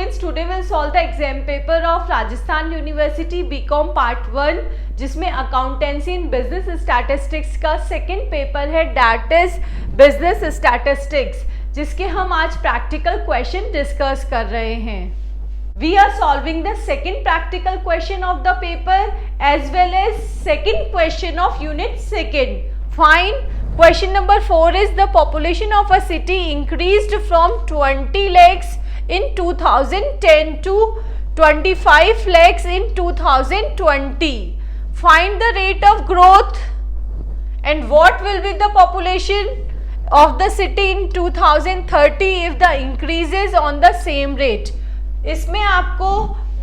students, today we'll solve the exam paper of Rajasthan University BCom Part 1 जिसमें accountancy in business statistics का second paper है, that is business statistics, जिसके हम आज practical question discuss कर रहे हैं. We are solving the second practical question of the paper as well as second question of unit second. Fine. Question number 4 is the population of a city increased from 20 lakhs in 2010 to 25 lakhs in 2020. Find the rate of growth and what will be the population of the city in 2030 if the increase is on the same rate. इसमें आपको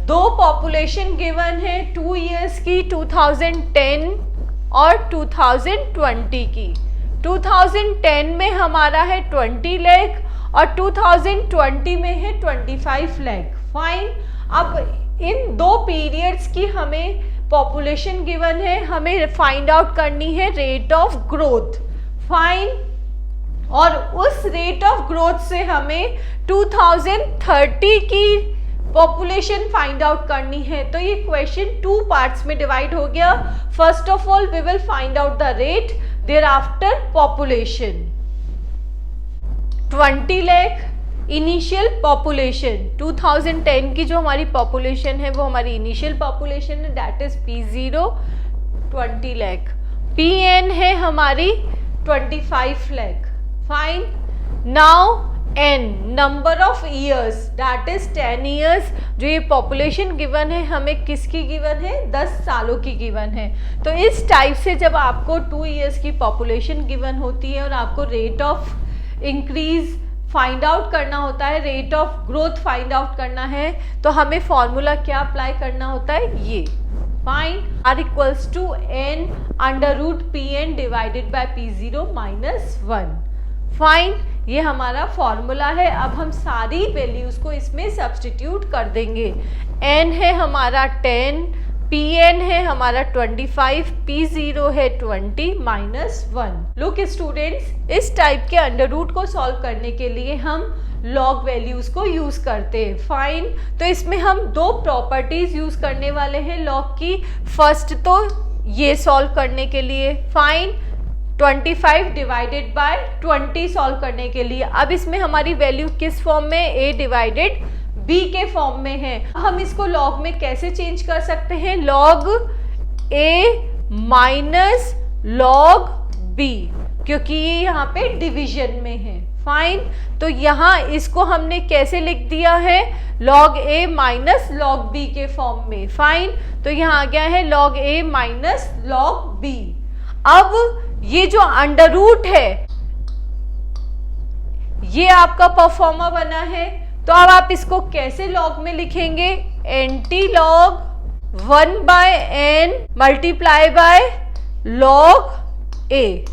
दो population given है 2 years की, 2010 और 2020 की. 2010 में हमारा है 20 लाख और 2020 में है 25 लाख. फाइन. अब इन दो पीरियड्स की हमें पॉपुलेशन गिवन है, हमें फाइंड आउट करनी है रेट ऑफ ग्रोथ. फाइन. और उस रेट ऑफ ग्रोथ से हमें 2030 की पॉपुलेशन फाइंड आउट करनी है. तो ये क्वेश्चन 2 पार्ट्स में डिवाइड हो गया. First of all we will find out the rate, thereafter population. 20 lakh initial population, 2010 की जो हमारी पॉपुलेशन है वो हमारी इनिशियल पॉपुलेशन है, that is P0 20 lakh. PN है हमारी 25 lakh. Fine. Now N number of years, that is 10 years. जो ये पॉपुलेशन गिवन है हमें किसकी गिवन है, 10 सालों की गिवन है. तो इस टाइप से जब आपको 2 ईयर्स की पॉपुलेशन गिवन होती है और आपको rate of increase find out करना होता है, rate of growth find out करना है, तो हमें फॉर्मूला क्या अप्लाई करना होता है, ये. Fine. R equals to N under root PN divided by P0 minus 1. Fine. ये हमारा फॉर्मूला है. अब हम सारी वैल्यूज को इसमें सब्स्टिट्यूट कर देंगे. N है हमारा 10, PN है हमारा 25, P0 है 20 माइनस 1. लुक स्टूडेंट्स, इस टाइप के अंडर रूट को सॉल्व करने के लिए हम लॉग वैल्यूज को यूज करते हैं. फाइन. तो इसमें हम दो प्रॉपर्टीज यूज करने वाले हैं लॉग की. फर्स्ट तो ये सॉल्व करने के लिए, फाइन, 25 डिवाइडेड बाय 20 सॉल्व करने के लिए. अब इसमें हमारी वैल्यू किस फॉर्म में, a डिवाइडेड b के फॉर्म में है. हम इसको लॉग में कैसे चेंज कर सकते हैं, log a minus log b, क्योंकि ये यहाँ पे डिवीजन में है. फाइन. तो यहाँ इसको हमने कैसे लिख दिया है, log a minus log b के फॉर्म में. फाइन. तो यहाँ आ गया है log a minus log b. अब ये जो अंडर रूट है ये आपका परफॉर्मा बना है. तो अब आप इसको कैसे लॉग में लिखेंगे, anti log 1 by n multiply by log a,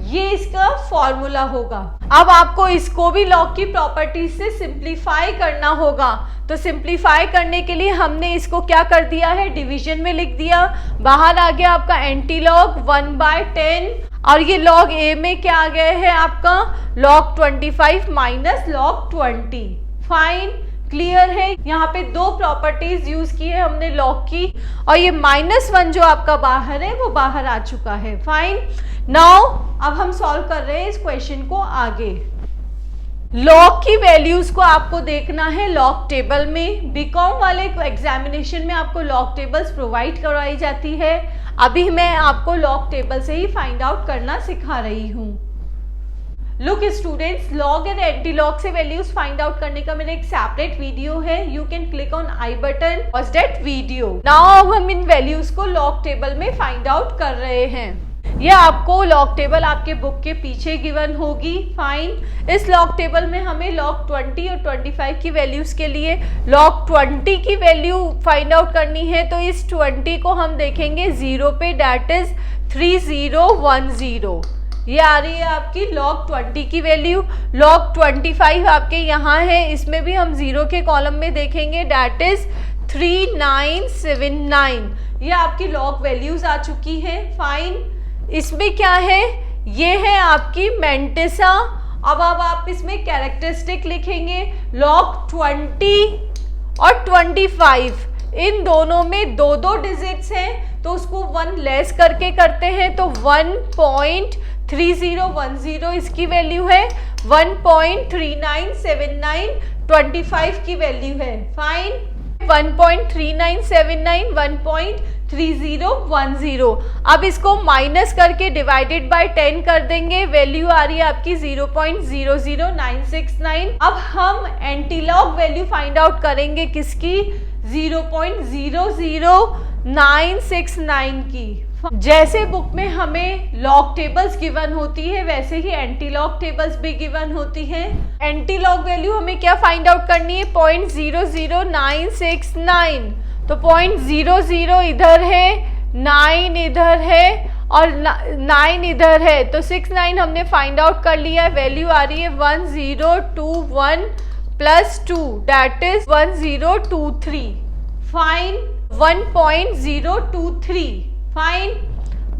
ये इसका फॉर्मूला होगा. अब आपको इसको भी लॉग की प्रॉपर्टी से सिंप्लीफाई करना होगा. तो सिंप्लीफाई करने के लिए हमने इसको क्या कर दिया है, डिवीजन में लिख दिया. बाहर आ गया आपका एंटी लॉग 1 बाय 10 और ये लॉग ए में क्या आ गया है आपका, log 25 minus log 20. Fine. Clear है. यहाँ पे दो प्रॉपर्टीज यूज की है हमने लॉग की, और ये -1 जो आपका बाहर है वो बाहर आ चुका है. फाइन. नाउ अब हम सॉल्व कर रहे हैं इस क्वेश्चन को आगे. लॉग की वैल्यूज को आपको देखना है लॉग टेबल में. बीकॉम वाले एग्जामिनेशन में आपको लॉग टेबल्स प्रोवाइड करवाई जाती है. अभी मैं आपको लॉग टेबल से ही फाइंड आउट करना सिखा रही हूँ. Look students, log and anti log से वैल्यूज फाइंड आउट करने का मेरा एक सेपरेट वीडियो है. You can click on I button, watch that video. Now अब हम इन वैल्यूज को लॉग टेबल में फाइंड आउट कर रहे हैं. यह आपको लॉग टेबल आपके बुक के पीछे गिवन होगी. फाइन. इस लॉग टेबल में हमें लॉग 20 और 25 की वैल्यूज के लिए लॉग 20 की वैल्यू फाइंड आउट करनी है. तो इस 20 को हम देखेंगे 0 पे, दैट इज 3010. ये आ रही है आपकी लॉग 20 की वैल्यू. लॉग 25 आपके यहाँ है, इसमें भी हम 0 के कॉलम में देखेंगे, दैट इज 3979. ये आपकी लॉग वैल्यूज आ चुकी हैं. फाइन. इसमें क्या है, ये है आपकी मेंटेसा अब आप इसमें कैरेक्टरिस्टिक लिखेंगे, log 20 और 25 इन दोनों में दो दो डिजिट्स हैं तो उसको 1 लेस करके करते हैं, तो 1.3010 इसकी वैल्यू है, 1.3979 25 की वैल्यू है। फाइन, 1.3979 1.3010। अब इसको माइनस करके डिवाइडेड बाय 10 कर देंगे, वैल्यू आ रही है आपकी 0.00969। अब हम एंटीलॉग वैल्यू फाइंड आउट करेंगे किसकी, 0.00969 की। जैसे बुक में हमें लॉग टेबल्स गिवन होती है वैसे ही एंटीलॉग टेबल्स भी गिवन होती है। एंटीलॉग वैल्यू हमें क्या फाइंड आउट करनी है, 0.00969। तो 0.00 इधर है, 9 इधर है और 9 इधर है, तो 69 हमने फाइंड आउट कर लिया। वैल्यू आ रही है 1021 plus 2 that is 1023। Fine, 1.023। Fine,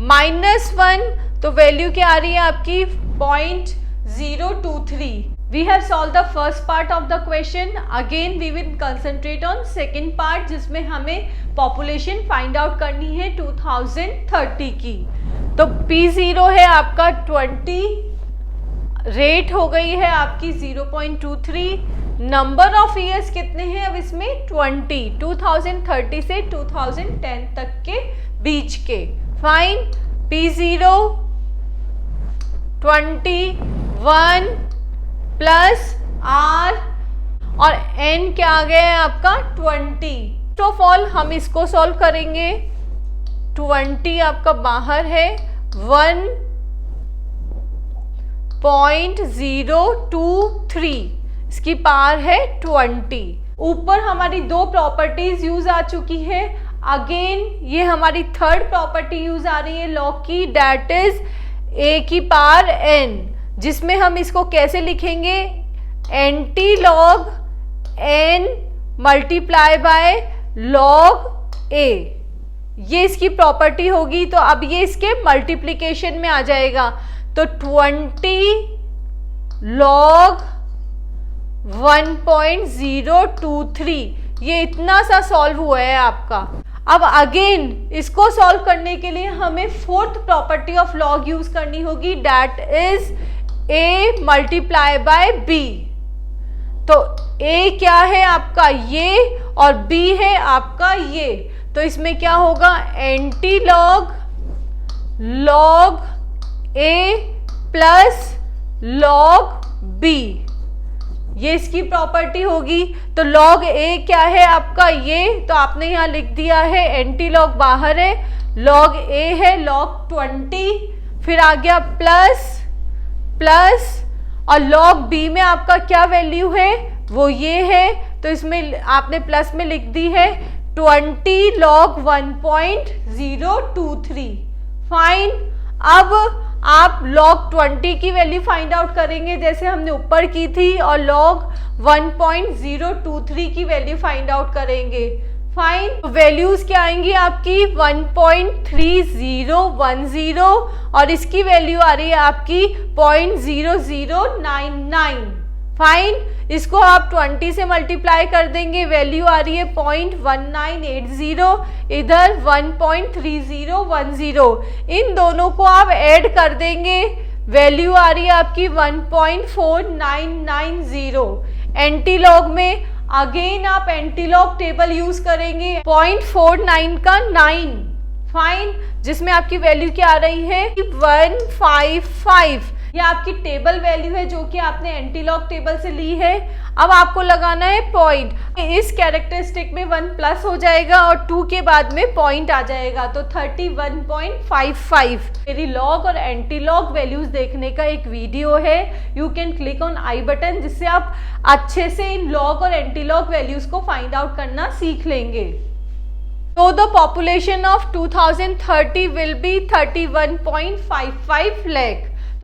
-1 तो वैल्यू क्या आ रही है आपकी 0.023। We have solved the first part of the question. Again we will concentrate on second part जिसमें हमें population find out करनी है 2030 की। तो P0 है आपका 20, रेट हो गई है आपकी 0.23, नंबर ऑफ ईयर्स कितने हैं अब इसमें 20, 2030 से 2010 तक के बीच के। फाइन, P0 21 प्लस R और N क्या आ गया है आपका 20। फर्स्ट ऑफ ऑल हम इसको सॉल्व करेंगे, 20 आपका बाहर है, 1.023 इसकी पावर है 20। ऊपर हमारी दो प्रॉपर्टीज यूज आ चुकी है, अगेन ये हमारी थर्ड प्रॉपर्टी यूज आ रही है लॉग की, दैट इज a की पावर n, जिसमें हम इसको कैसे लिखेंगे, anti log n multiply by log a, ये इसकी प्रॉपर्टी होगी। तो अब ये इसके मल्टीप्लीकेशन में आ जाएगा, तो 20 लॉग 1.023, ये इतना सा सॉल्व हुआ है आपका। अब अगेन इसको सॉल्व करने के लिए हमें fourth property of log use करनी होगी, that is a multiply by b। तो a क्या है आपका ये और b है आपका ये, तो इसमें क्या होगा, anti log log a plus log b, ये इसकी प्रॉपर्टी होगी। तो लॉग a क्या है आपका ये, तो आपने यहाँ लिख दिया है, एंटी लॉग बाहर है, लॉग a है लॉग 20, फिर आ गया प्लस और लॉग b में आपका क्या वैल्यू है, वो ये है, तो इसमें आपने प्लस में लिख दी है 20 लॉग 1.023। फाइन, अब आप log 20 की वैल्यू फाइंड आउट करेंगे जैसे हमने ऊपर की थी, और log 1.023 की वैल्यू फाइंड आउट करेंगे। फाइन, वैल्यूज क्या आएंगी आपकी 1.3010 और इसकी वैल्यू आ रही है आपकी 0.0099। फाइन, इसको आप 20 से मल्टीप्लाई कर देंगे, वैल्यू आ रही है 0.1980, इधर 1.3010, इन दोनों को आप ऐड कर देंगे, वैल्यू आ रही है आपकी 1.4990। एंटीलॉग में अगेन आप एंटीलॉग टेबल यूज करेंगे, 0.49 का 9। फाइन, जिसमें आपकी वैल्यू क्या आ रही है 155, ये आपकी टेबल वैल्यू है जो कि आपने एंटीलॉग टेबल से ली है। अब आपको लगाना है पॉइंट, इस कैरेक्टरिस्टिक में 1 प्लस हो जाएगा और 2 के बाद में पॉइंट आ जाएगा, तो 31.55। मेरी लॉग और एंटीलॉग वैल्यूज देखने का एक वीडियो है, you can click on I button, जिससे आप अच्छे से इन लॉग और एंटीलॉग वैल्यूज को फाइंड आउट करना सीख लेंगे। So the population of 2030 will be 31.55 lakh.